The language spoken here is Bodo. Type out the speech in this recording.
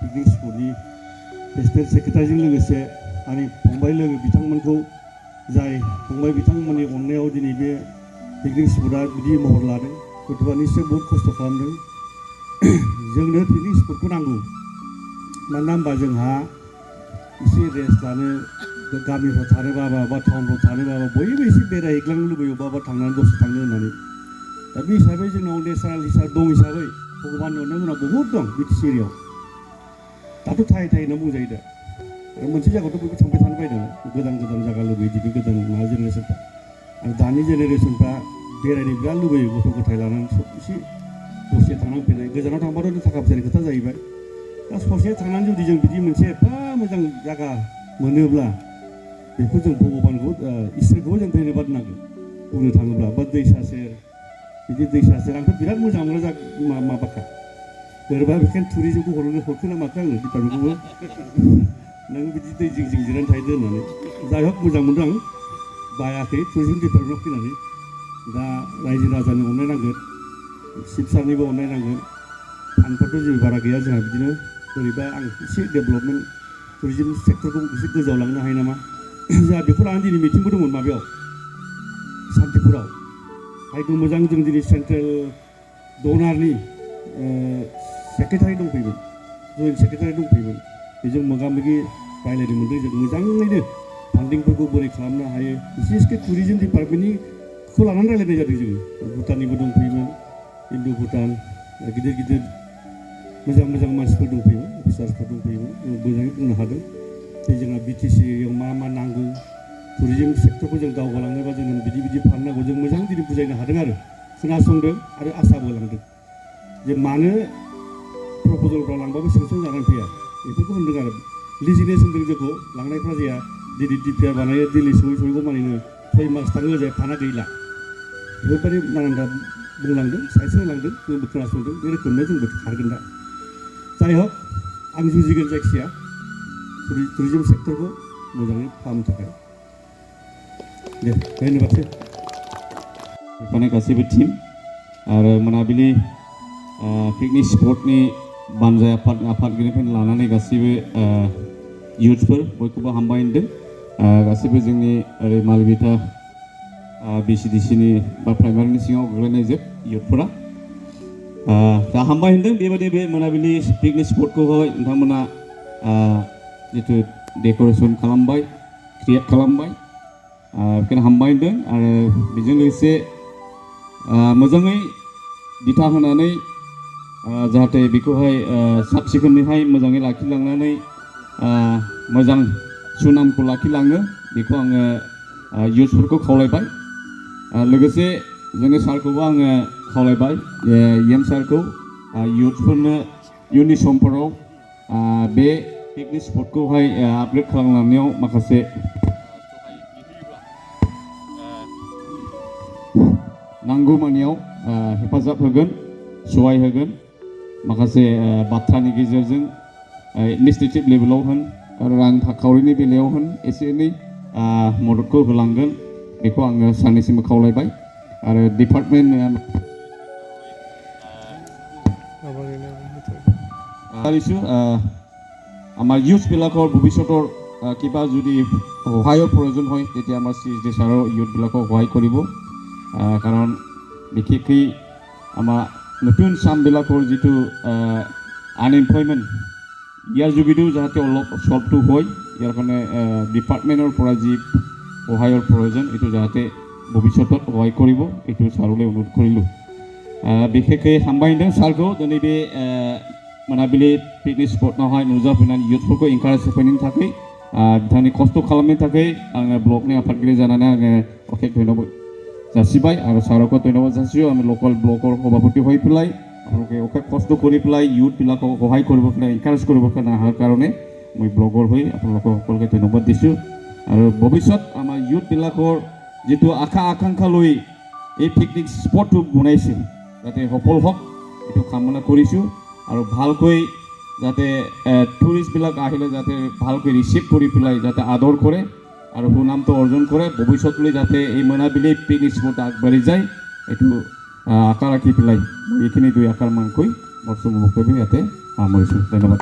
पिकनिक स्पटनि प्रेसिडेन्ट सेक्रेटारिजों लोगोसे आंनि फंबाय लोगो बिथांमोनखौ जाय फंबाय बिथांमोननि अननायाव दिनै बे पिकनिक स्पटआ बिदि महर लादों गथ'आ निश्चय बहुत खस्थ' खालामदों जोंनो पिकनिक स्पटखौ नांगौ मानो होनबा जोंहा एसे रेस्ट लानो गामिफ्राव थानो बाबा बा टाउनफ्राव थानो बाबा बयबो एसे बेरायहैग्लांनो लुबैयो बबेबा थांनानै दसे थांनो होननानै दा बे हिसाबै जोंनाव नेचारेल हिसाबै दं हिसाबै भगबाननि अननायाव जोंनाव बहुद दं बिटिसि एरियायाव दाथ' थायै होनना बुंजायो दा आरो मोनसे जायगायावथ' बयबो थांबाय थानो बायदों गोदान गोदान जायगा लुबैयो दिनै गोदान माबा जेनेरेसनफ्रा आरो दानि जेनेरेसनफ्रा बेरायनो बिराद लुबैयो गथ' गथाय लानानै सब एसे दसे थांनानै फैनाय गोजानाव थांबाथ' थाखा फैसानि खोथा जाहैबाय दा ससे थांनानै जुदि जों बिदि मोनसे एफा मोजां जायगा मोनोब्ला बेखौ जों भगबानखौ इसोरखौबो जों धन्यबाद नांगोन बुंनो थाङोब्ला बा दैसा सेर बिदि दैसा सेर आंथ' बिराद मोजां मोनो माबाखा बोरैबा बेखायनो टुरिजमखौ हरखोना माखो आङो डिपार्टमेन्टखौबो नों बिदि दै जिं जिं जिरायनानै थाहैदो होननानै जाय हक मोजां मोनदों आं बायाखै टुरिजम डिपार्टमेन्टआव फैनानै दा रायजो राजानि अननाय नांगोन चिफ सारनिबो अननाय नांगोन फान्डफ्राथ' जेबो बारा गैया जोंहा बिदिनो बोरैबा आं एसे डेभेलपमेन्ट टुरिजम सेक्टरखौ एसे गोजौआव लांनो हायो नामा जोंहा बेखौ लानानै दिनै मिटिंबो दंमोन माबायाव सान्तिपुराव हायथ' मोजां जों दिनै सेन्ट्रेल डनारनि सेक्रेटारि दंफैयोमोन जइन्ट सेक्रेटारि दंफैयोमोन बेजों मोगा मोगि रायज्लायनो मोन्दों जों मोजाङैनो फान्डिंफोरखौ बोरै खालामनो हायो बिसेसके टुरिजम डिपार्टमेन्टनिखौ लानानै रायज्लायनाय जादों जोङो भुटाननिबो दंफैयोमोन इन्डु भुटान गिदिर गिदिर मोजां मोजां मानसिफोर दंफैयोमोन अफिसार्सफोर दंफैयोमोन मोजाङै बुंनो हादों जे जोंहा बिटिसि एरियायाव मा मा नांगौ टुरिजम सेक्टरखौ जों दावगालांनोबा जों बिदि बिदि फाननांगौ जों मोजां दिनै बुजायनो हादों आरो खोनासंदों आरो आसाबो लांदों जे मानो प्रप'जालफ्रा लांबाबो सेंसन जानानै फैया बेफोरखौ होनदों आरो लिजिनेस होनदों जोंखौ लांनायफ्रा जाया दिनै डिपिआर बानायो दिल्ली सहैगौ मानिनो 6 मास थाङो ओजाय फाना गैला बेफोरबायदि नानान्था बुंलांदों साइन्स होलांदों जोंबो खोनासंदों बे रोखोमनो जोंबो खारगोन दा जाय हक आं जुजिगोन जायखिया टुरिजम सेक्टरखौ मोजाङै फाहामनो थाखाय दे धन्यबादसै बेफोरनि गासैबो टीम आरो मोनाबिलि पिकनिक स्पटनि बानजाय आफादगिरिनिफ्राय लानानै गासैबो इयुथफोर बयखौबो हामबाय होनदों गासैबो जोंनि ओरै मालबिथा बिसिडिसिनि बा प्राइमारिनि सिङाव गोग्लैनाय जोब इयुथफोरा दा हामबाय होनदों बेबायदि बे मोनाबिलि पिकनिक स्पटखौहाय नोंथांमोना जितु डेक'रेसन खालामबाय क्रिएट खालामबाय बेखायनो हामबाय होनदों आरो बेजों लोगोसे मोजाङै दिथा होनानै जाहाथे बेखौहाय साब सिखोनैहाय मोजाङै लाखिलांनानै मोजां सुनामखौ लाखिलाङो बेखौ आङो इयुथफोरखौ खावलायबाय लोगोसे जोंनि सारखौबो आङो खावलायबाय एम सारखौ इयुथफोरनो इयुननि समफोराव बे पिकनिक स्पटखौहाय आपग्रेड खालामलांनायाव माखासे नांगौमानियाव हेफाजाब होगोन सहाय होगोन माखासे बाथ्रानि गेजेरजों एडमिनिस्ट्रेटिभ लेभेलाव होन रां खावरिनि बेलायाव होन एसे एनै मददखौ होलांगोन बेखौ आङो सानैसिमबो खावलायबाय आरो डिपार्टमेन्ट আমাৰ ইউথবিলাকৰ ভৱিষ্যতৰ কিবা যদি সহায়ৰ প্ৰয়োজন হয় তেতিয়া আমাৰ CSD ছাৰৰ ইউথবিলাকক সহায় কৰিব কাৰণ বিশেষকৈ আমাৰ নতুন চামবিলাকৰ যিটো আনএমপ্লয়মেণ্ট ইয়াৰ যোগেদিও যাতে অলপ সলভটো হয় ইয়াৰ কাৰণে ডিপাৰ্টমেণ্টৰ পৰা যি সহায়ৰ প্ৰয়োজন এইটো যাতে ভৱিষ্যতত সহায় কৰিব এইটো ছাৰলৈ অনুৰোধ কৰিলোঁ বিশেষকৈ হামবাय होनदों सारखौ दिनै बे मोनाबिलि पिकनिक स्पटनावहाय नुजाफैनानै इयुथफोरखौ इनकारेज होफैनायनि थाखाय बिथांनि खस्थ' खालामनायनि थाखाय आङो ब्लकनि आफादगिरि जानानै आङो अखेक धन्यबाद जासिबाय आरो सारखौ धन्यबाद जासियो आङो लकेल ब्लকৰ सभापति হৈ পেলাই আপোনালোকে অশেষ কষ্ট কৰি পেলাই ইউথবিলাকক সহায় কৰিব পেলাই ইনকাৰেজ কৰিব কাৰণে মই ব্লকৰ হৈ আপোনালোকক সকলোকে ধন্যবাদ দিছোঁ আৰু ভৱিষ্যত আমাৰ ইউথবিলাকৰ যিটো আশা আকাংক্ষা লৈ এই পিকনিক স্পটটো বনাইছে যাতে সফল হওক এইটো কামনা কৰিছোঁ আৰু ভালকৈ যাতে টুৰিষ্টবিলাক আহিলে যাতে ভালকৈ ৰিচিভ কৰি পেলাই যাতে আদৰ কৰে আৰু সুনামটো অৰ্জন কৰে ভৱিষ্যতলৈ যাতে এই মোনাবিলি পিকনিক স্পট আগবাঢ়ি যায় এইটো আশা ৰাখি পেলাই এইখিনি দুই আশাৰ মানকৈ মোৰ বক্তব্য ইয়াতে সামৰিছোঁ ধন্যবাদ